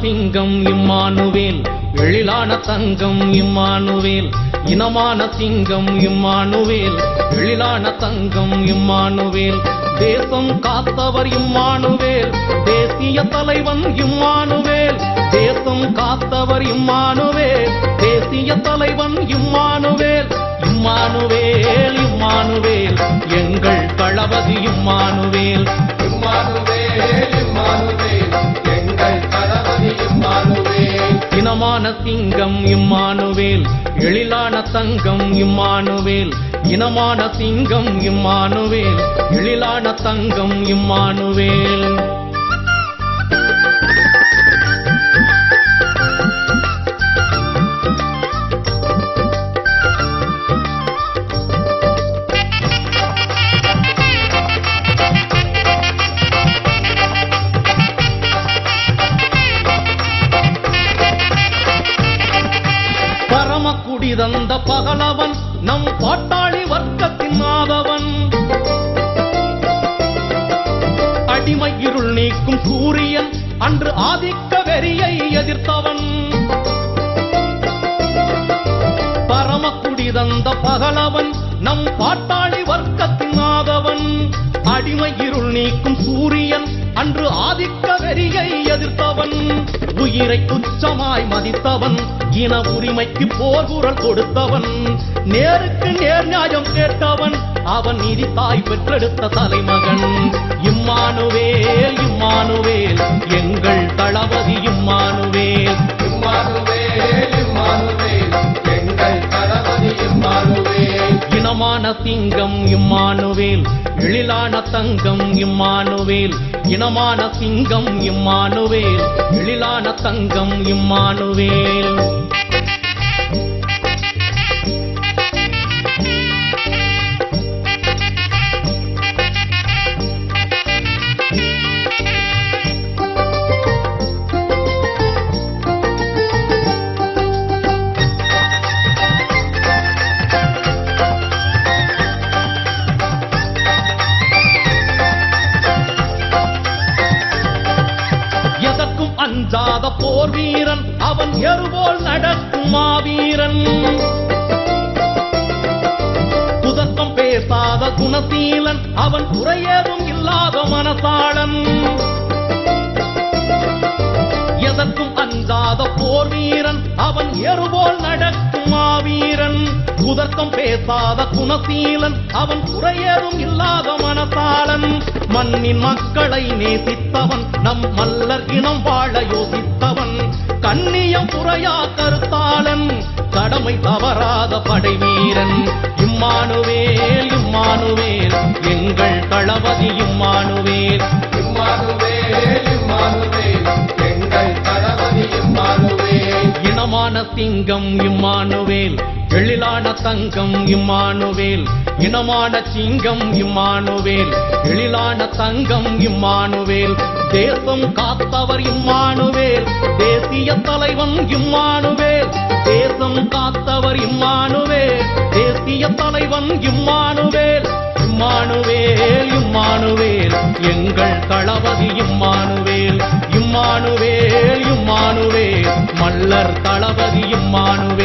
சிங்கம் இம்மானுவேல், எழிலான தங்கம் இம்மானுவேல், இனமான சிங்கம் இம்மானுவேல், எழிலான தங்கம் இம்மானுவேல், தேசம் காத்தவர் இம்மானுவேல், தேசிய தலைவன் இம்மானுவேல், தேசம் காத்தவர் இம்மானுவேல், தேசிய தலைவன் இம்மானுவேல், இம்மானுவேல் இம்மானுவேல் எங்கள் தளபதி இம்மானுவேல், இம்மானுவேல் இம்மானுவேல் எங்கள் தளபதி இம்மானுவேல். இனமான சிங்கம் இம்மானுவேல், எழிலான தங்கம் இம்மானுவேல், இனமான சிங்கம் இம்மானுவேல், எழிலான தங்கம் இம்மானுவேல். பரமக்குடி தந்த பகலவன் நம் பாட்டாளி வர்க்கத்தின் மாதவன், அடிமை இருள் நீக்கும் சூரியன் அன்று ஆதிக்க வெறியை எதிர்த்தவன், பரமக்குடி தந்த பகலவன் நம் பாட்டாளி வர்க்கத்தின் மாதவன், அடிமை இருள் நீக்கும் சூரியன் அன்று ஆதிக்க வெறியை எதிர்த்தவன், உயிரை துச்சமாய் மதித்தவன், இன உரிமைக்கு போர் குரல் கொடுத்தவன், நேருக்கு நேர் நியாயம் கேட்டவன், அவன் நீதி தாய் பெற்றெடுத்த தலைமகன், இம்மானுவேல் இம்மானுவேல் எங்கள் தளபதி இம்மானுவேல், இம்மானுவேல் இம்மானுவேல் எங்கள் தளபதி இம்மானுவேல். இனமான சிங்கம் இம்மானுவேல், எழிலான தங்கம் இம்மானுவேல், இனமான சிங்கம் இம்மானுவேல், எழிலான தங்கம் இம்மானுவேல். அஞ்சாத போர் வீரன் அவன் எருபோல் நடக்கும் மாவீரன், குதர்க்கம் பேசாத குணசீலன் அவன் குறையேதும் இல்லாத மனசாளன், எதற்கும் அஞ்சாத போர் வீரன் அவன் எருபோல் நடக்கும் மாவீரன், குதர்க்கம் பேசாத குணசீலன் அவன் குறையேதும் இல்லாத மனசாளன், மண்ணின் மக்களை நேசித்தவன் நம் மல்லர் இனம் வாழ யோசித்தவன், கண்ணியம் புறையா கருத்தாளன், கடமை தவறாத படை வீரன், இம்மானுவேல் இம்மானுவேல் எங்கள் தளபதி இம்மானுவேல், இம்மானுவேல் இம்மானுவேல் எங்கள் தளபதி இம்மானுவேல். இனமான சிங்கம் இம்மானுவேல், எழிலான தங்கம் இம்மானுவேல், இனமான சிங்கம் இம்மானுவேல், எழிலான தங்கம் இம்மானுவேல், தேசம் காத்தவர் இம்மானுவேல், தேசிய தலைவன் இம்மானுவேல், தேசம் காத்தவர் இம்மானுவேல், தேசிய தலைவன் இம்மானுவேல், இம்மானுவேல் இம்மானுவேல் எங்கள் தளபதி இம்மானுவேல், இம்மானுவேல் இம்மானுவேல் மல்லர் தளபதி இம்மானுவேல்.